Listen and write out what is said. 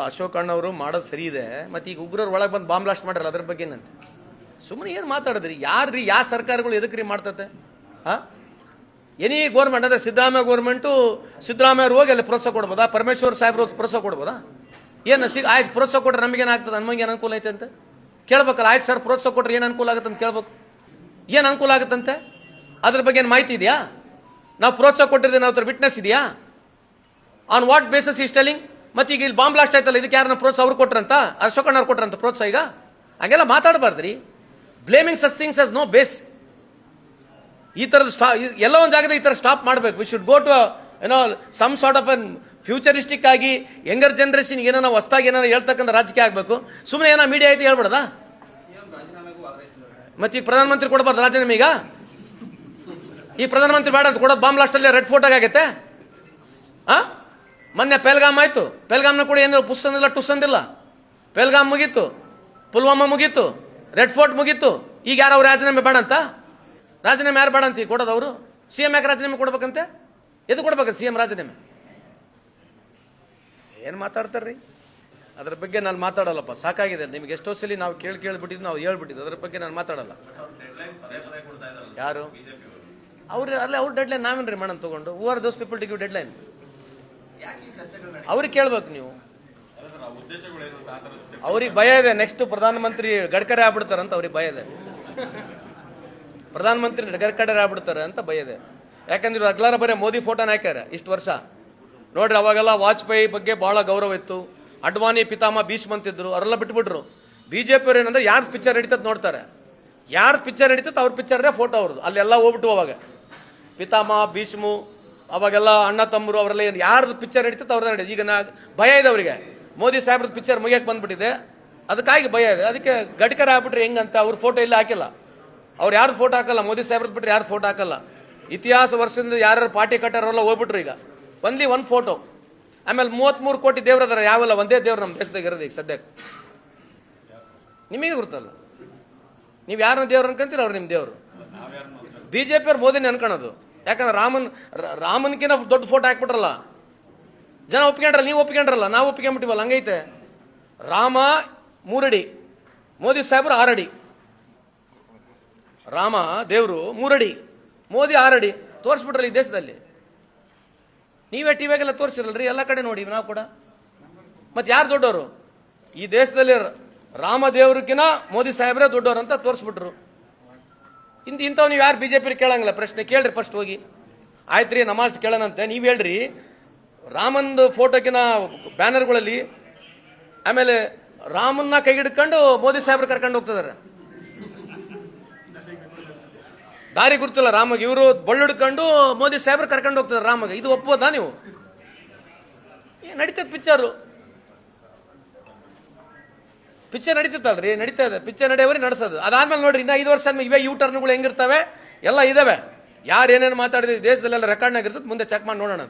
ಅಶೋಕ್ ಅಣ್ಣವರು ಮಾಡೋದು ಸರಿ ಇದೆ, ಮತ್ತು ಈಗ ಉಗ್ರರು ಒಳಗೆ ಬಂದು ಬಾಂಬ್ ಬ್ಲಾಸ್ಟ್ ಮಾಡ್ರಲ್ಲ, ಅದ್ರ ಬಗ್ಗೆ ಏನಂತ ಸುಮ್ಮನೆ ಏನು ಮಾತಾಡಿದ್ರಿ? ಯಾರ್ರೀ ಯಾವ ಸರ್ಕಾರಗಳು ಎದಕ್ಕೆ ರೀ ಮಾಡ್ತತೆ? ಹಾಂ, ಎನಿ ಗೋರ್ಮೆಂಟ್ ಅಂದರೆ ಸಿದ್ದರಾಮಯ್ಯ ಗೋರ್ಮೆಂಟು, ಸಿದ್ದರಾಮಯ್ಯರು ಹೋಗಿ ಅಲ್ಲಿ ಪ್ರೋತ್ಸಾಹ ಕೊಡ್ಬೋದಾ? ಪರಮೇಶ್ವರ್ ಸಾಹೇಬ್ರು ಪ್ರೋತ್ಸಾಹ ಕೊಡ್ಬೋದಾ? ಏನು ಆಯ್ತು ಪ್ರೋತ್ಸಾಹ ಕೊಟ್ಟರೆ ನಮಗೇನಾಗ್ತದೆ, ನಮಗೇನು ಅನುಕೂಲ ಐತೆ ಅಂತ ಕೇಳ್ಬೇಕಲ್ಲ. ಆಯ್ತು ಸರ್ ಪ್ರೋತ್ಸಾಹ ಕೊಟ್ಟರೆ ಏನು ಅನುಕೂಲ ಆಗುತ್ತೆ ಅಂತ ಕೇಳ್ಬೇಕು. ಏನು ಅನುಕೂಲ ಆಗುತ್ತಂತೆ ಅದ್ರ ಬಗ್ಗೆ ಏನು ಮಾಹಿತಿ ಇದೆಯಾ? ನಾವು ಪ್ರೋತ್ಸಾಹ ಕೊಟ್ಟಿದ್ದೀವಿ, ನಾವು ಅದ್ರ ವಿಟ್ನೆಸ್ ಇದೆಯಾ? On what basis is telling? ಮತ್ತೆ ಈಗ ಇಲ್ಲಿ ಬಾಂಬ್ ಬ್ಲಾಸ್ಟ್ ಆಯ್ತಲ್ಲ, ಇದಕ್ಕೆ ಯಾರನ್ನ ಪ್ರೋತ್ಸಾಹ ಅವ್ರು ಕೊಟ್ರಂತ, ಅಶೋಕಣ್ಣವ್ರು ಕೊಟ್ರಂತ ಪ್ರೋತ್ಸಾಹ? ಈಗ ಹಂಗೆಲ್ಲ ಮಾತಾಡಬಾರ್ದ್ರಿ. Blaming such things as no base. ಈ ಥರದ ಎಲ್ಲ ಒಂದು ಜಾಗದ ಈ ಥರ ಸ್ಟಾಪ್ ಮಾಡಬೇಕು. ವಿ ಶುಡ್ ಗೋ ಟು ಏನೋ some sort of an futuristic ಆಗಿ ಯಂಗರ್ ಜನರೇಷನ್ ಏನೋ ನಾವು ಹೊಸ್ದಾಗಿ ಏನೋ ಹೇಳ್ತಕ್ಕಂಥ ರಾಜಕೀಯ ಆಗಬೇಕು. ಸುಮ್ಮನೆ ಏನೋ ಮೀಡಿಯಾ ಐತಿ ಹೇಳ್ಬಿಡದ? ಮತ್ತೆ ಈಗ ಪ್ರಧಾನಮಂತ್ರಿ ಕೊಡಬಾರ್ದು ರಾಜೀನಾಮೆ? ಈಗ ಪ್ರಧಾನಮಂತ್ರಿ ಬೇಡ ಅಂತ ಕೊಡೋದು ಬಾಂಬ್ ಬ್ಲಾಸ್ಟಲ್ಲಿ ರೆಡ್ ಫೋರ್ಟ್ ಆಗೈತೆ. ಹಾಂ, ಮೊನ್ನೆ ಪೆಲ್ಗಾಮ್ ಆಯಿತು, ಪೆಲ್ಗಾಮ್ನ ಕೂಡ ಏನು ಪುಸ್ತಂದಿಲ್ಲ ಟುಸ್ತಂದಿಲ್ಲ. ಪೆಲ್ಗಾಮ್ ಮುಗೀತು, ಪುಲ್ವಾಮಾ ಮುಗೀತು, ರೆಡ್ ಫೋರ್ಟ್ ಮುಗೀತು. ಈಗ ಯಾರು ಅವ್ರು ರಾಜೀನಾಮೆ ಬೇಡ ಅಂತ? ರಾಜೀನಾಮೆ ಯಾರು ಬೇಡ ಅಂತ ಈಗ ಕೊಡೋದು? ಅವರು ಸಿ ಎಂ ಯಾಕೆ ರಾಜೀನಾಮೆ ಕೊಡ್ಬೇಕಂತೆ? ಎದು ಕೊಡ್ಬೇಕಂತ ಸಿ ಎಂ ರಾಜೀನಾಮೆ? ಏನು ಮಾತಾಡ್ತಾರ್ರಿ? ಅದ್ರ ಬಗ್ಗೆ ನಾನು ಮಾತಾಡಲ್ಲಪ್ಪ, ಸಾಕಾಗಿದೆ. ನಿಮ್ಗೆ ಎಷ್ಟೋ ಸಲ ನಾವು ಕೇಳ್ಬಿಟ್ಟಿದ್ದು, ನಾವು ಹೇಳ್ಬಿಟ್ಟಿದ್ದು, ಅದ್ರ ಬಗ್ಗೆ ನಾನು ಮಾತಾಡಲ್ಲ. ಯಾರು ಅವ್ರು? ಅಲ್ಲೇ ಅವ್ರ ಡೆಡ್ಲೈನ್ ನಾವೇನ್ರಿ ಮಾಡೋಣ ತಗೊಂಡು? Who are those people to give deadline? ಅವ್ರಿಗೆ ಕೇಳ್ಬೇಕು ನೀವು. ಅವ್ರಿಗೆ ಭಯ ಇದೆ, ನೆಕ್ಸ್ಟ್ ಪ್ರಧಾನಮಂತ್ರಿ ಗಡ್ಕರಿ ಆಗ್ಬಿಡ್ತಾರಂತ ಅವ್ರಿಗೆ ಭಯ ಇದೆ. ಪ್ರಧಾನಮಂತ್ರಿ ಗಡ್ಕರಿ ಆಗ್ಬಿಡ್ತಾರೆ ಅಂತ ಭಯ ಇದೆ. ಯಾಕಂದ್ರೆ ಇವ್ರು ಅಗ್ಲಾರ ಬರೀ ಮೋದಿ ಫೋಟೋನ ಹಾಕ್ಯಾರ ಇಷ್ಟು ವರ್ಷ. ನೋಡ್ರಿ, ಅವಾಗೆಲ್ಲ ವಾಜಪೇಯಿ ಬಗ್ಗೆ ಬಹಳ ಗೌರವ ಇತ್ತು, ಅಡ್ವಾಣಿ ಪಿತಾಮ ಭೀಷ್ಮ ಅಂತಿದ್ರು, ಅವರೆಲ್ಲ ಬಿಟ್ಬಿಟ್ರು. ಬಿಜೆಪಿ ಅವ್ರು ಏನಂದ್ರೆ ಯಾರು ಪಿಕ್ಚರ್ ನಡೀತದ ನೋಡ್ತಾರೆ, ಯಾರು ಪಿಕ್ಚರ್ ನಡೀತದ ಅವ್ರ ಪಿಕ್ಚರ್ನೇ ಫೋಟೋ ಅವ್ರದ್ದು. ಅಲ್ಲೆಲ್ಲ ಹೋಗ್ಬಿಟ್ಟು ಅವಾಗ ಪಿತಾಮ ಭೀಷ್ಮು, ಅವಾಗೆಲ್ಲ ಅಣ್ಣ ತಮ್ಮರು ಅವರೆಲ್ಲ ಏನು ಯಾರ್ದು ಪಿಕ್ಚರ್ ನಡೀತದೆ ಅವ್ರದ್ದು ನಡೀತದೆ. ಈಗ ಭಯ ಇದೆ ಅವರಿಗೆ, ಮೋದಿ ಸಾಹೇಬ್ರದ್ದು ಪಿಕ್ಚರ್ ಮುಗಿಯಕ್ಕೆ ಬಂದ್ಬಿಟ್ಟಿದೆ, ಅದಕ್ಕಾಗಿ ಭಯ ಇದೆ. ಅದಕ್ಕೆ ಗಡ್ಕರಿ ಆಗ್ಬಿಟ್ರೆ ಹೆಂಗಂತ ಅವ್ರ ಫೋಟೋ ಇಲ್ಲ ಹಾಕಿಲ್ಲ. ಅವ್ರು ಯಾರ್ದು ಫೋಟೋ ಹಾಕಲ್ಲ, ಮೋದಿ ಸಾಹೇಬ್ರದ್ದು ಬಿಟ್ಟರೆ ಯಾರು ಫೋಟೋ ಹಾಕಲ್ಲ. ಇತಿಹಾಸ ವರ್ಷದಿಂದ ಯಾರು ಪಾರ್ಟಿ ಕಟ್ಟಾರಲ್ಲ ಹೋಗ್ಬಿಟ್ರು. ಈಗ ಬಂದ್ಲಿ ಒಂದು ಫೋಟೋ. ಆಮೇಲೆ 33 ಕೋಟಿ ದೇವ್ರದಾರ, ಯಾವೆಲ್ಲ ಒಂದೇ ದೇವ್ರು ನಮ್ಮ ದೇಶದಾಗ ಇರೋದು ಈಗ ಸದ್ಯಕ್ಕೆ. ನಿಮಗೆ ಗೊತ್ತಲ್ಲ, ನೀವು ಯಾರನ್ನ ದೇವ್ರು ಅನ್ಕೊಂತೀರ, ಅವ್ರು ನಿಮ್ಮ ದೇವರು. ಬಿಜೆಪಿ ಅವ್ರು ಮೋದಿನೇ ಅನ್ಕೊಳ್ಳೋದು. ಯಾಕಂದ್ರೆ ರಾಮನ್ಕಿನ ದೊಡ್ಡ ಫೋಟೋ ಹಾಕ್ಬಿಟ್ರಲ್ಲ, ಜನ ಒಪ್ಕೊಂಡ್ರಲ್ಲ, ನೀವು ಒಪ್ಕೊಂಡ್ರಲ್ಲ, ನಾವು ಒಪ್ಕೊಂಡ್ಬಿಟ್ಟಿವಲ್ಲ, ಹಂಗೈತೆ. ರಾಮ 3 ಅಡಿ, ಮೋದಿ ಸಾಹೇಬ್ರು 6 ಅಡಿ. ರಾಮ ದೇವರು 3 ಅಡಿ, ಮೋದಿ 6 ಅಡಿ ತೋರಿಸ್ಬಿಟ್ರಲ್ಲ ಈ ದೇಶದಲ್ಲಿ. ನೀವೇ ಟಿವಿಯಾಗೆಲ್ಲ ತೋರಿಸಿರಲ್ರಿ, ಎಲ್ಲ ಕಡೆ ನೋಡಿ ನಾವು ಕೂಡ. ಮತ್ತೆ ಯಾರು ದೊಡ್ಡವರು ಈ ದೇಶದಲ್ಲಿ? ರಾಮ ದೇವ್ರಕ್ಕಿನ ಮೋದಿ ಸಾಹೇಬ್ರೇ ದೊಡ್ಡವರು ಅಂತ ತೋರಿಸ್ಬಿಟ್ರು. ಇಂಥವ್ ನೀವು ಯಾರು ಬಿಜೆಪಿ ಕೇಳಂಗಿಲ್ಲ ಪ್ರಶ್ನೆ. ಕೇಳ್ರಿ ಫಸ್ಟ್ ಹೋಗಿ. ಆಯ್ತು ರೀ, ನಮಾಜ್ ಕೇಳೋಣಂತೆ ನೀವು ಹೇಳ್ರಿ. ರಾಮಂದು ಫೋಟೋಕಿನ ಬ್ಯಾನರ್ಗಳಲ್ಲಿ ಆಮೇಲೆ ರಾಮನ್ನ ಕೈಗಿಡ್ಕೊಂಡು ಮೋದಿ ಸಾಹೇಬ್ರು ಕರ್ಕೊಂಡು ಹೋಗ್ತಿದಾರೆ. ದಾರಿ ಗುರ್ತಿಲ್ಲ ರಾಮಗೆ, ಇವರು ಬಳ್ಳಿಡ್ಕೊಂಡು ಮೋದಿ ಸಾಹೇಬ್ರು ಕರ್ಕೊಂಡು ಹೋಗ್ತಿದಾರೆ ರಾಮಗೆ. ಇದು ಒಪ್ಪೋದಾ ನೀವು? ನಡೀತದೆ ಪಿಕ್ಚರ್ ನಡೀತಲ್ರಿ, ನಡೀತಾ ಇದೆ. ಪಿಕ್ಚರ್ ನಡೆಯವರಿ ನಡೆಸೋದು. ಅದಾದ್ಮೇಲೆ ನೋಡ್ರಿ, ಇನ್ನ 5 ವರ್ಷ ಆದ್ಮೇಲೆ ಇವೇ ಯೂ ಟರ್ನ್ಗಳು ಹೆಂಗಿರ್ತವೆ ಎಲ್ಲ ಇದಾವೆ. ಯಾರು ಏನೇನು ಮಾತಾಡಿದ್ರಿ ದೇಶದಲ್ಲೆಲ್ಲ ರೆಕಾರ್ಡ್ನಾಗ ಇರ್ತದೆ, ಮುಂದೆ ಚೆಕ್ ಮಾಡಿ ನೋಡೋಣ.